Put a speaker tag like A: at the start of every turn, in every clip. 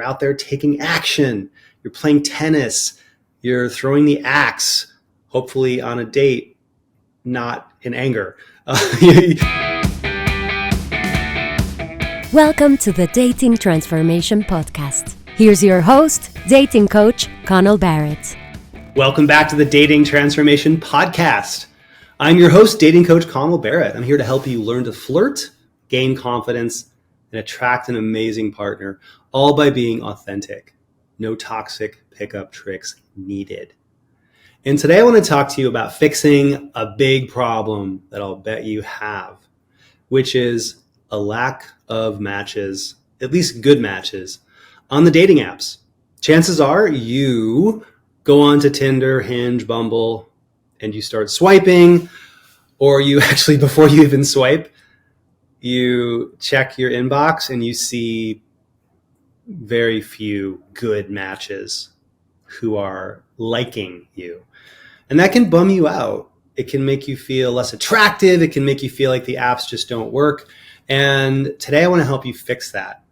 A: You're out there taking action. You're playing tennis. You're throwing the axe, hopefully on a date, not in anger.
B: Welcome to the Dating Transformation Podcast. Here's your host, dating coach, Connell Barrett.
A: Welcome back to the Dating Transformation Podcast. I'm your host, dating coach Connell Barrett. I'm here to help you learn to flirt, gain confidence, and attract an amazing partner, all by being authentic. No toxic pickup tricks needed. And today I want to talk to you about fixing a big problem that I'll bet you have, which is a lack of matches, at least good matches, on the dating apps. Chances are you go on to Tinder, Hinge, Bumble, and you start swiping, or you actually, before you even swipe, you check your inbox and you see very few good matches who are liking you. And that can bum you out. It can make you feel less attractive. It can make you feel like the apps just don't work. And today I want to help you fix that.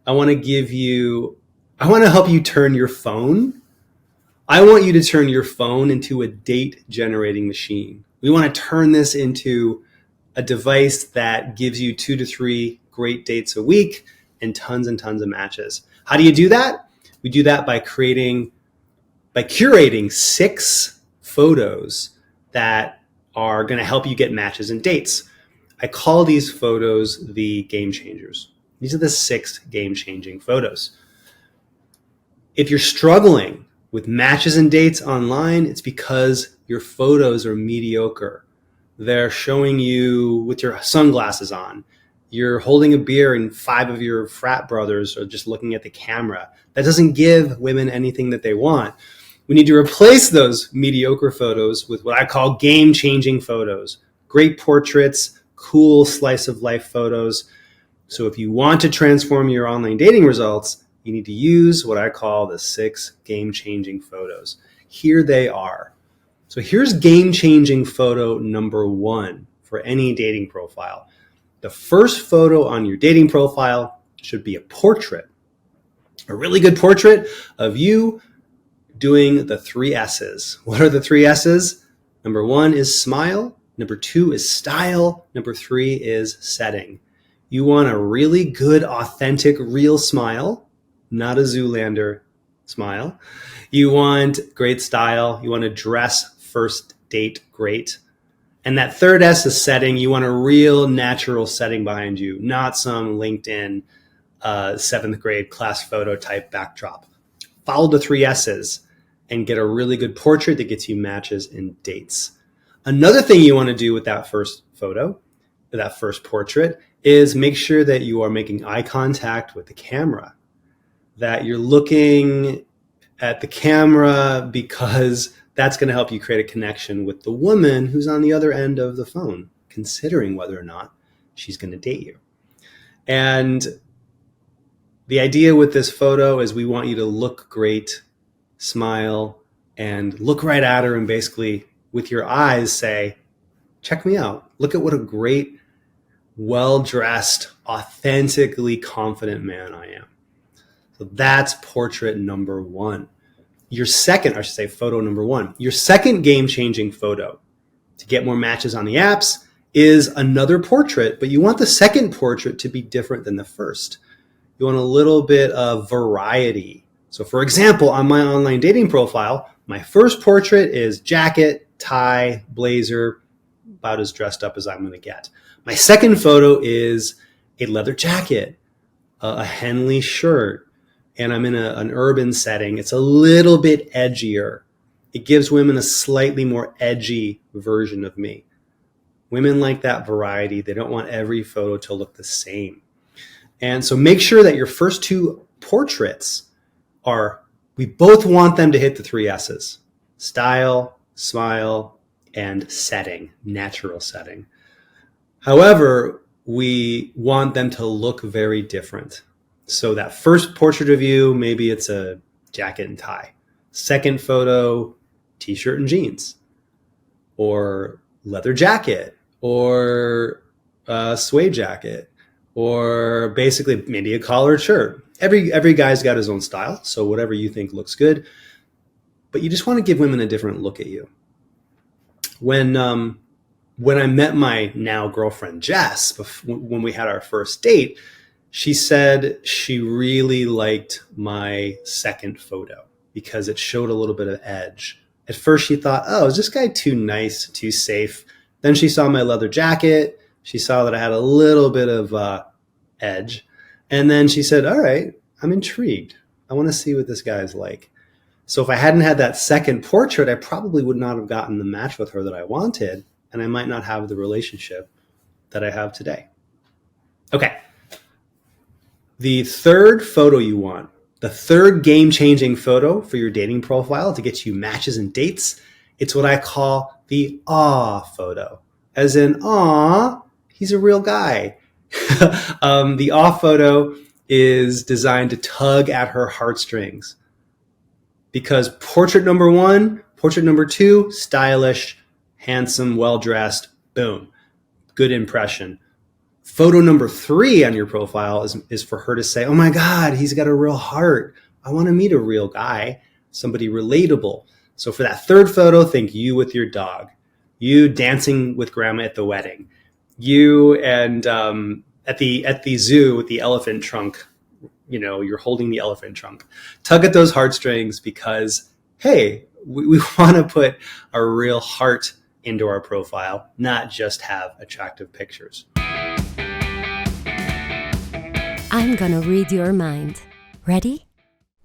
A: I want to help you turn your phone. I want you to turn your phone into a date generating machine. We want to turn this into a device that gives you 2 to 3 great dates a week and tons of matches. How do you do that? We do that by curating 6 photos that are going to help you get matches and dates. I call these photos the game changers. These are the 6 game-changing photos. If you're struggling with matches and dates online, it's because your photos are mediocre. They're showing you with your sunglasses on. You're holding a beer and 5 of your frat brothers are just looking at the camera. That doesn't give women anything that they want. We need to replace those mediocre photos with what I call game-changing photos. Great portraits, cool slice of life photos. So if you want to transform your online dating results, you need to use what I call the 6 game-changing photos. Here they are. So here's game-changing photo number 1 for any dating profile. The first photo on your dating profile should be a portrait. A really good portrait of you doing the 3 S's. What are the 3 S's? Number 1 is smile. Number 2 is style. Number 3 is setting. You want a really good, authentic, real smile, not a Zoolander smile. You want great style. You want to dress first date great. And that 3rd S is setting. You want a real natural setting behind you, not some LinkedIn 7th grade class photo type backdrop. Follow the 3 S's and get a really good portrait that gets you matches and dates. Another thing you want to do with that first photo, that first portrait, is make sure that you are making eye contact with the camera, that you're looking at the camera, because that's going to help you create a connection with the woman who's on the other end of the phone, considering whether or not she's going to date you. And the idea with this photo is we want you to look great, smile, and look right at her and basically with your eyes say, check me out. Look at what a great, well-dressed, authentically confident man I am. So that's portrait number 1. Photo number 1. Your second game-changing photo to get more matches on the apps is another portrait, but you want the second portrait to be different than the first. You want a little bit of variety. So for example, on my online dating profile, my first portrait is jacket, tie, blazer, about as dressed up as I'm going to get. My second photo is a leather jacket, a Henley shirt, and I'm in an urban setting. It's a little bit edgier. It gives women a slightly more edgy version of me. Women like that variety. They don't want every photo to look the same. And so make sure that your first 2 portraits we both want them to hit the 3 S's: style, smile, and setting, natural setting. However, we want them to look very different. So that first portrait of you, maybe it's a jacket and tie. Second photo, t-shirt and jeans, or leather jacket, or a suede jacket, or basically maybe a collared shirt. every guy's got his own style. So whatever you think looks good, but you just want to give women a different look at you. When I met my now girlfriend, Jess, when we had our first date, she said she really liked my second photo because it showed a little bit of edge. At first she thought, oh, is this guy too nice, too safe? Then she saw my leather jacket. She saw that I had a little bit of edge. And then she said, all right, I'm intrigued. I want to see what this guy's like. So if I hadn't had that second portrait, I probably would not have gotten the match with her that I wanted, and I might not have the relationship that I have today. Okay. The third photo you want, the third game-changing photo for your dating profile to get you matches and dates, it's what I call the aw photo. As in, aw, he's a real guy. The aw photo is designed to tug at her heartstrings. Because portrait number 1, portrait number 2, stylish, handsome, well-dressed, boom, good impression. Photo number 3 on your profile is for her to say, oh my God, he's got a real heart. I want to meet a real guy, somebody relatable. So for that third photo, think you with your dog, you dancing with grandma at the wedding, you and at the zoo with the elephant trunk. You're holding the elephant trunk. Tug at those heartstrings because, hey, we want to put a real heart into our profile, not just have attractive pictures.
B: I'm gonna read your mind. Ready?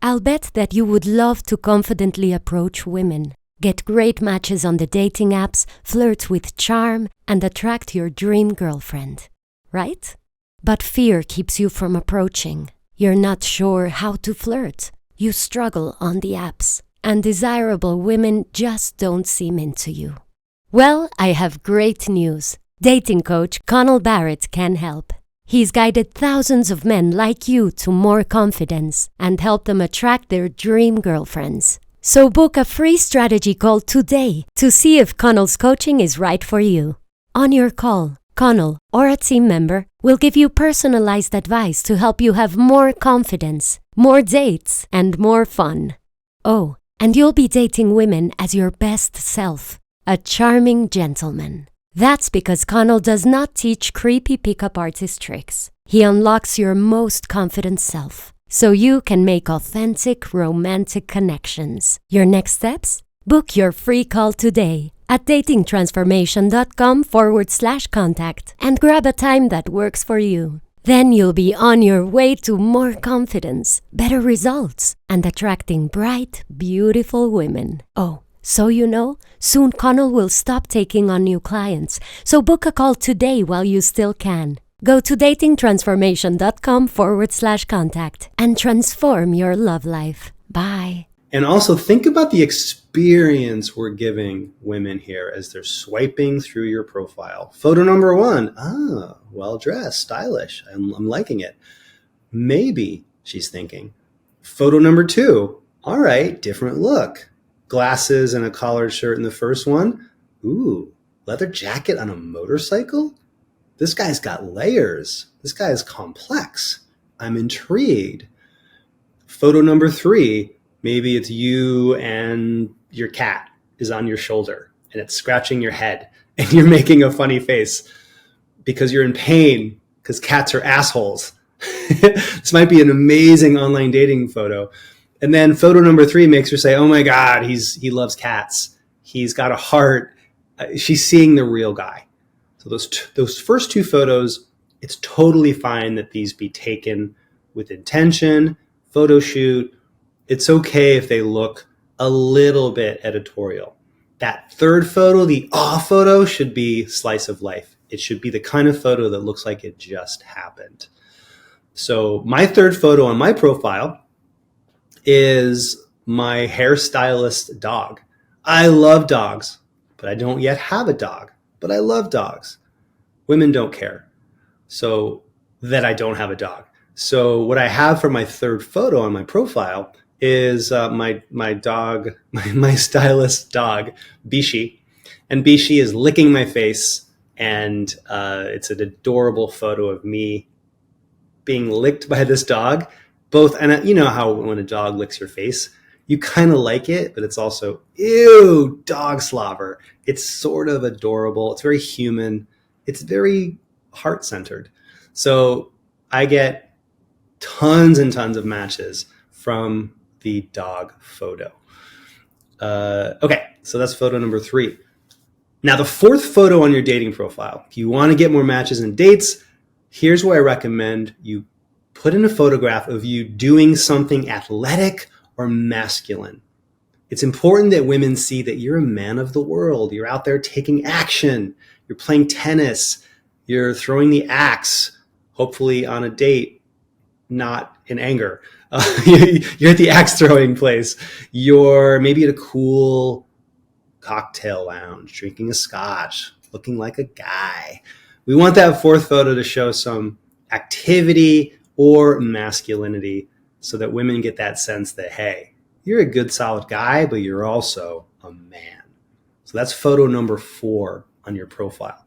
B: I'll bet that you would love to confidently approach women, get great matches on the dating apps, flirt with charm, and attract your dream girlfriend. Right? But fear keeps you from approaching. You're not sure how to flirt. You struggle on the apps. And desirable women just don't seem into you. Well, I have great news. Dating coach Connell Barrett can help. He's guided thousands of men like you to more confidence and helped them attract their dream girlfriends. So book a free strategy call today to see if Connell's coaching is right for you. On your call, Connell or a team member will give you personalized advice to help you have more confidence, more dates, and more fun. Oh, and you'll be dating women as your best self, a charming gentleman. That's because Connell does not teach creepy pickup artist tricks. He unlocks your most confident self, so you can make authentic, romantic connections. Your next steps? Book your free call today at datingtransformation.com/contact and grab a time that works for you. Then you'll be on your way to more confidence, better results, and attracting bright, beautiful women. Oh, so you know, soon Connell will stop taking on new clients, so book a call today while you still can. Go to datingtransformation.com/contact and transform your love life. Bye.
A: And also think about the experience we're giving women here as they're swiping through your profile. Photo number 1, well-dressed, stylish. I'm liking it. Maybe, she's thinking. Photo number 2, all right, different look. Glasses and a collared shirt in the first one. Ooh, leather jacket on a motorcycle? This guy's got layers. This guy is complex. I'm intrigued. Photo number 3, maybe it's you and your cat is on your shoulder and it's scratching your head and you're making a funny face because you're in pain because cats are assholes. This might be an amazing online dating photo. And then photo number 3 makes her say, oh my God, he loves cats. He's got a heart. She's seeing the real guy. So those first 2 photos, it's totally fine that these be taken with intention, photo shoot. It's okay if they look a little bit editorial. That third photo, the awe photo, should be slice of life. It should be the kind of photo that looks like it just happened. So my third photo on my profile is my hairstylist dog. I love dogs, but I don't yet have a dog, but I love dogs. Women don't care. So that I don't have a dog. So what I have for my third photo on my profile is my dog, my stylist dog, Bishi. And Bishi is licking my face. And it's an adorable photo of me being licked by this dog. both, and you know how when a dog licks your face, you kind of like it, but it's also, ew, dog slobber. It's sort of adorable. It's very human. It's very heart-centered. So I get tons and tons of matches from the dog photo. Okay, so that's photo number 3. Now, the 4th photo on your dating profile, if you want to get more matches and dates, here's where I recommend you put in a photograph of you doing something athletic or masculine. It's important that women see that you're a man of the world. You're out there taking action. You're playing tennis. You're throwing the axe, hopefully on a date, not in anger. You're at the axe throwing place. You're maybe at a cool cocktail lounge, drinking a scotch, looking like a guy. We want that 4th photo to show some activity or masculinity so that women get that sense that, hey, you're a good, solid guy, but you're also a man. So that's photo number 4 on your profile.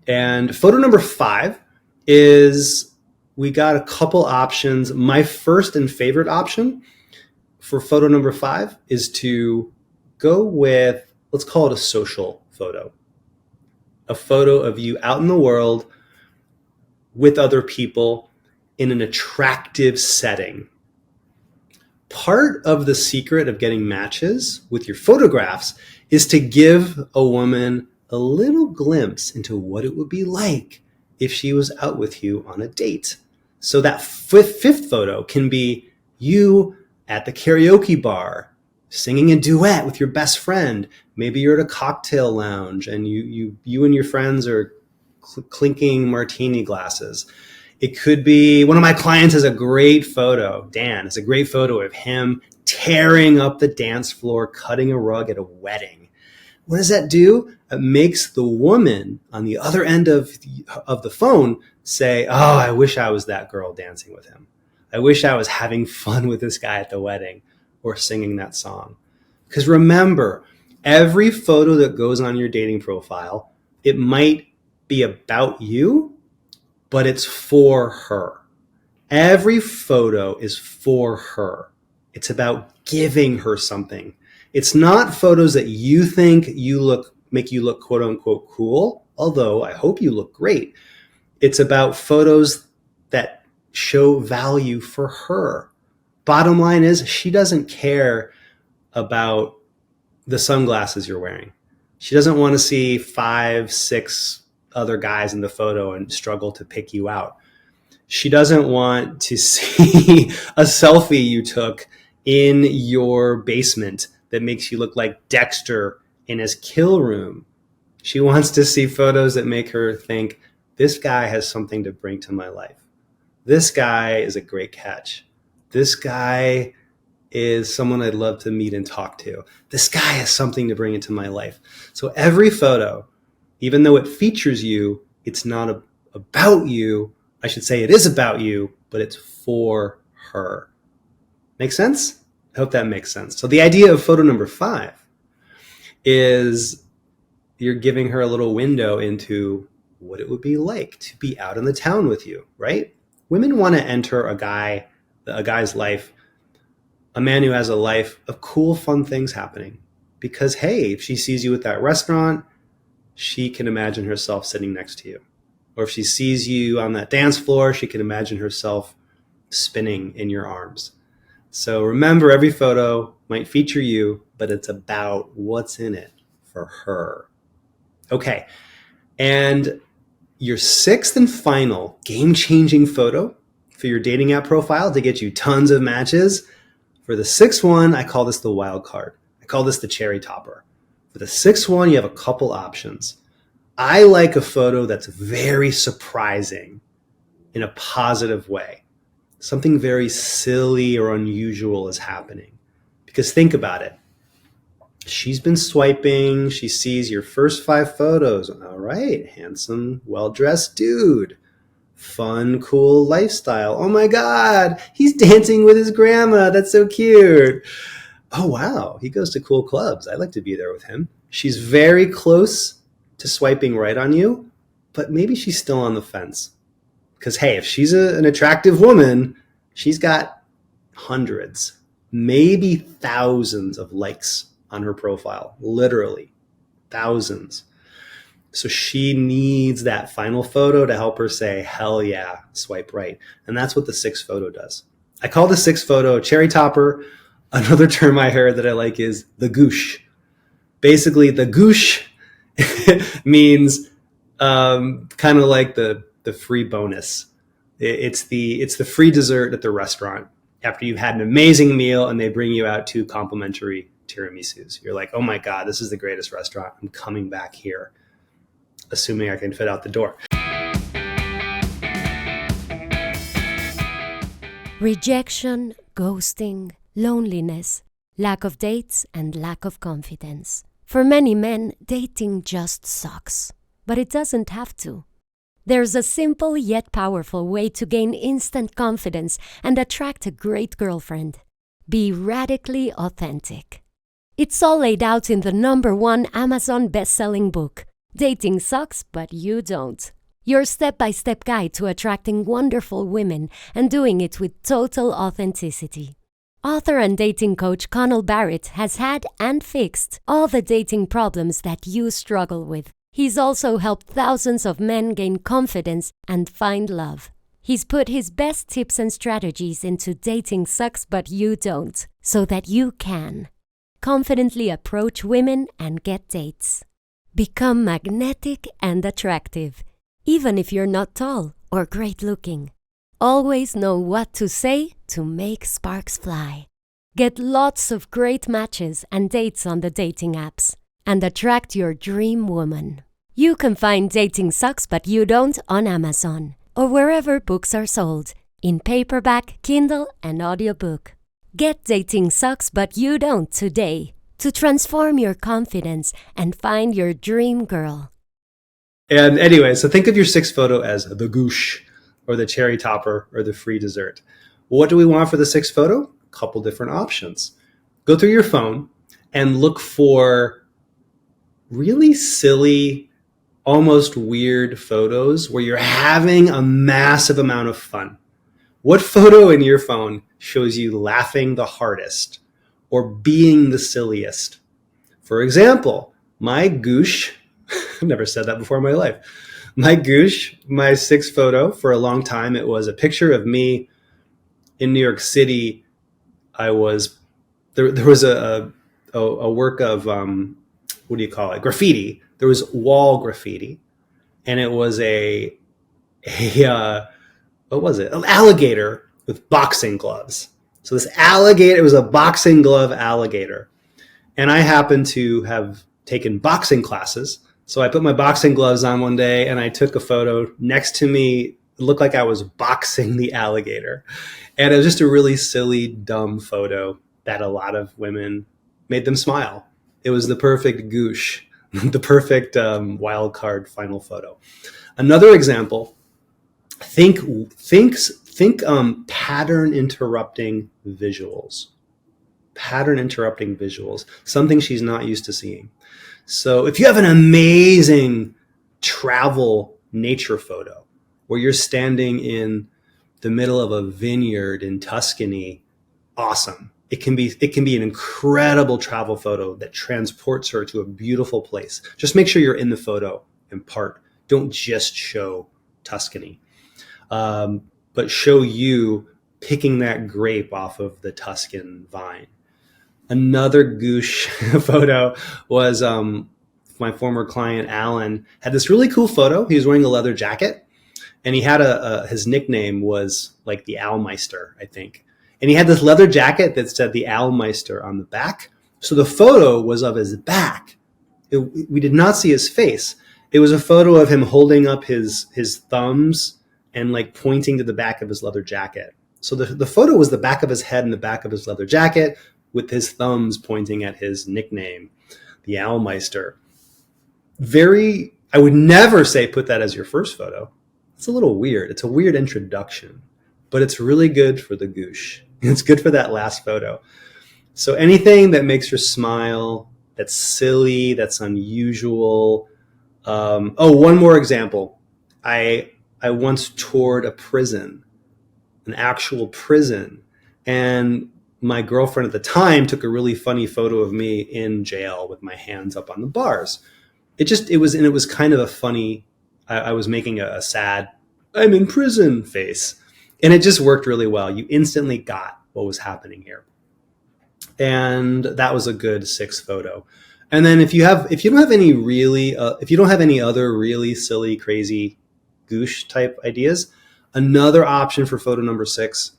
A: And photo number 5 is, we got a couple options. My first and favorite option for photo number 5 is to go with, let's call it a social photo. A photo of you out in the world with other people in an attractive setting. Part of the secret of getting matches with your photographs is to give a woman a little glimpse into what it would be like if she was out with you on a date. So that fifth photo can be you at the karaoke bar, singing a duet with your best friend. Maybe you're at a cocktail lounge and you and your friends are clinking martini glasses. It could be, one of my clients has a great photo, Dan, it's a great photo of him tearing up the dance floor, cutting a rug at a wedding. What does that do? It makes the woman on the other end of the phone say, oh, I wish I was that girl dancing with him. I wish I was having fun with this guy at the wedding or singing that song. Because remember, every photo that goes on your dating profile, it might be about you, but it's for her. Every photo is for her. It's about giving her something. It's not photos that you think make you look quote unquote cool, although I hope you look great. It's about photos that show value for her. Bottom line is, she doesn't care about the sunglasses you're wearing. She doesn't want to see 5, 6 other guys in the photo and struggle to pick you out. She doesn't want to see a selfie you took in your basement that makes you look like Dexter in his kill room. She wants to see photos that make her think, this guy has something to bring to my life. This guy is a great catch. This guy is someone I'd love to meet and talk to. This guy has something to bring into my life. So every photo, even though it features you, it's not about you. I should say it is about you, but it's for her. Make sense? I hope that makes sense. So the idea of photo number 5 is you're giving her a little window into what it would be like to be out in the town with you, right? Women want to enter a guy's life, a man who has a life of cool, fun things happening. Because, hey, if she sees you at that restaurant, she can imagine herself sitting next to you. Or if she sees you on that dance floor, she can imagine herself spinning in your arms. So remember, every photo might feature you, but it's about what's in it for her. Okay. And your 6th and final game-changing photo for your dating app profile to get you tons of matches. For the 6th one, I call this the wild card. I call this the cherry topper. For the 6th one, you have a couple options. I like a photo that's very surprising in a positive way. Something very silly or unusual is happening. Because think about it. She's been swiping. She sees your first 5 photos. All right, handsome, well-dressed dude. Fun, cool lifestyle. Oh my God, he's dancing with his grandma. That's so cute. Oh wow, he goes to cool clubs. I'd like to be there with him. She's very close to swiping right on you, but maybe she's still on the fence. Because hey, if she's an attractive woman, she's got hundreds, maybe thousands of likes on her profile, literally thousands. So she needs that final photo to help her say, hell yeah, swipe right. And that's what the 6th photo does. I call the 6th photo cherry topper. Another term I heard that I like is the goosh. Basically, the goosh means kind of like the free bonus. It's the free dessert at the restaurant after you've had an amazing meal and they bring you out 2 complimentary tiramisus. You're like, oh my God, this is the greatest restaurant. I'm coming back here, assuming I can fit out the door.
B: Rejection, ghosting, loneliness, lack of dates, and lack of confidence. For many men, dating just sucks. But it doesn't have to. There's a simple yet powerful way to gain instant confidence and attract a great girlfriend. Be radically authentic. It's all laid out in the #1 Amazon best-selling book, Dating Sucks, But You Don't. Your step-by-step guide to attracting wonderful women and doing it with total authenticity. Author and dating coach Connell Barrett has had and fixed all the dating problems that you struggle with. He's also helped thousands of men gain confidence and find love. He's put his best tips and strategies into Dating Sucks But You Don't, so that you can confidently approach women and get dates. Become magnetic and attractive, even if you're not tall or great looking. Always know what to say to make sparks fly. Get lots of great matches and dates on the dating apps and attract your dream woman. You can find Dating Sucks But You Don't on Amazon or wherever books are sold, in paperback, Kindle, and audiobook. Get Dating Sucks But You Don't today to transform your confidence and find your dream girl.
A: And anyway, so think of your 6th photo as the goosh or the cherry topper or the free dessert. What do we want for the 6th photo? A couple different options. Go through your phone and look for really silly, almost weird photos where you're having a massive amount of fun. What photo in your phone shows you laughing the hardest or being the silliest? For example, my goosh, I've never said that before in my life. My goosh, my 6th photo for a long time, it was a picture of me in New York City. There was a work of, what do you call it? Graffiti. There was wall graffiti, and it was what was it? An alligator with boxing gloves. So this alligator, it was a boxing glove alligator. And I happened to have taken boxing classes. So I put my boxing gloves on one day and I took a photo next to me. It looked like I was boxing the alligator. And it was just a really silly, dumb photo that a lot of women made them smile. It was the perfect goosh, the perfect wild card final photo. Another example, think pattern interrupting visuals. Pattern interrupting visuals, something she's not used to seeing. So if you have an amazing travel nature photo where you're standing in the middle of a vineyard in Tuscany, awesome. It can be an incredible travel photo that transports her to a beautiful place. Just make sure you're in the photo in part. Don't just show Tuscany, but show you picking that grape off of the Tuscan vine. Another goosh photo was my former client, Alan, had this really cool photo. He was wearing a leather jacket, and he had his nickname was like the Owlmeister, I think. And he had this leather jacket that said the Owlmeister on the back. So the photo was of his back. We did not see his face. It was a photo of him holding up his thumbs and like pointing to the back of his leather jacket. So the photo was the back of his head and the back of his leather jacket with his thumbs pointing at his nickname, the Owlmeister. I would never say put that as your first photo. It's a little weird. It's a weird introduction, but it's really good for the goosh. It's good for that last photo. So anything that makes her smile, that's silly, that's unusual. One more example. I once toured a prison, an actual prison, And my girlfriend at the time took a really funny photo of me in jail with my hands up on the bars. It was kind of a funny, I was making a sad, I'm in prison face. And it just worked really well. You instantly got what was happening here. And that was a good 6 photo. And then if you don't have any other really silly, crazy Goosh type ideas, another option for photo number 6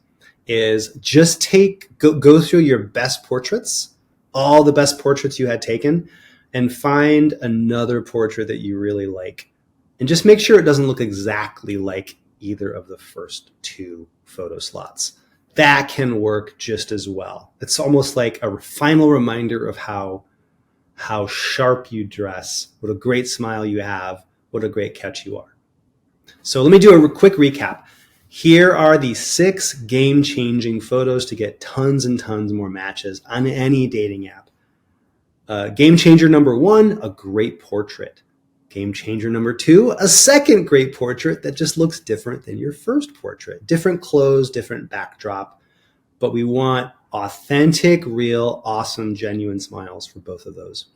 A: is just go through your best portraits, all the best portraits you had taken, and find another portrait that you really like. And just make sure it doesn't look exactly like either of the first 2 photo slots. That can work just as well. It's almost like a final reminder of how sharp you dress, what a great smile you have, what a great catch you are. So let me do a quick recap. Here are the 6 game-changing photos to get tons and tons more matches on any dating app. Game changer number 1, a great portrait. Game changer number 2, a second great portrait that just looks different than your first portrait. Different clothes, different backdrop, but we want authentic, real, awesome, genuine smiles for both of those.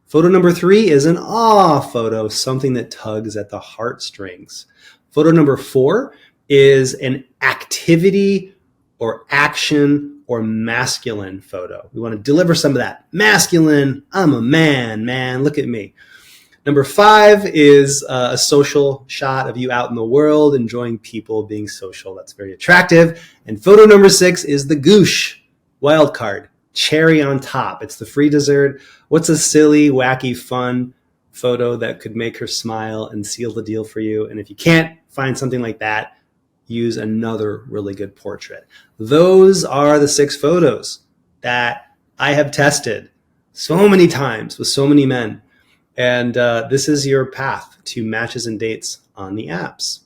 A: Photo number 3 is an awe photo, something that tugs at the heartstrings. Photo number 4 is an activity or action or masculine photo. We want to deliver some of that masculine, I'm a man, look at me. Number 5 is a social shot of you out in the world, enjoying people, being social. That's very attractive. And photo number 6 is the Goosh wild card, cherry on top. It's the free dessert. What's a silly, wacky, fun photo that could make her smile and seal the deal for you? And if you can't find something like that, use another really good portrait. Those are the 6 photos that I have tested so many times with so many men. And this is your path to matches and dates on the apps.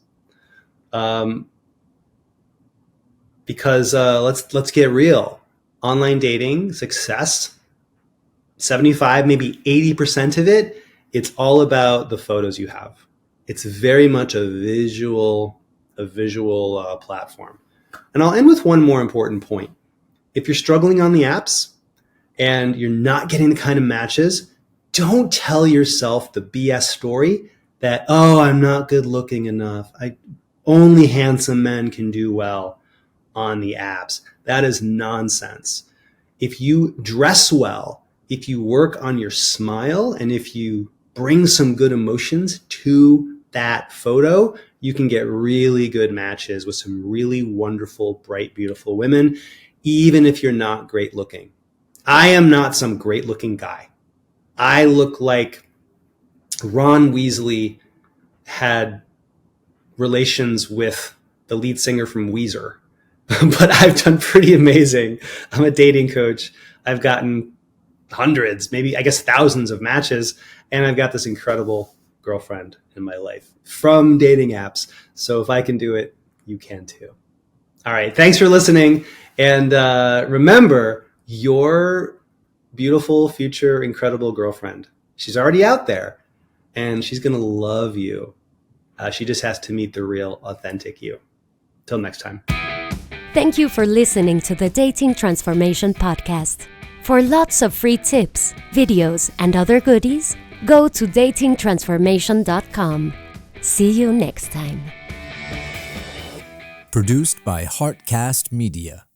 A: Because let's get real. Online dating success, 75, maybe 80% of it, it's all about the photos you have. It's very much a visual platform. And I'll end with one more important point. If you're struggling on the apps and you're not getting the kind of matches, don't tell yourself the BS story that, oh, I'm not good looking enough. Only handsome men can do well on the apps. That is nonsense. If you dress well, if you work on your smile, and if you bring some good emotions to that photo, you can get really good matches with some really wonderful, bright, beautiful women, even if you're not great looking. I am not some great looking guy. I look like Ron Weasley had relations with the lead singer from Weezer, but I've done pretty amazing. I'm a dating coach. I've gotten hundreds, maybe I guess thousands of matches, and I've got this incredible girlfriend in my life from dating apps. So if I can do it, you can too. All right. Thanks for listening. And remember, your beautiful, future, incredible girlfriend, she's already out there and she's going to love you. She just has to meet the real, authentic you. Till next time.
B: Thank you for listening to the Dating Transformation Podcast. For lots of free tips, videos, and other goodies, go to datingtransformation.com. See you next time.
C: Produced by Heartcast Media.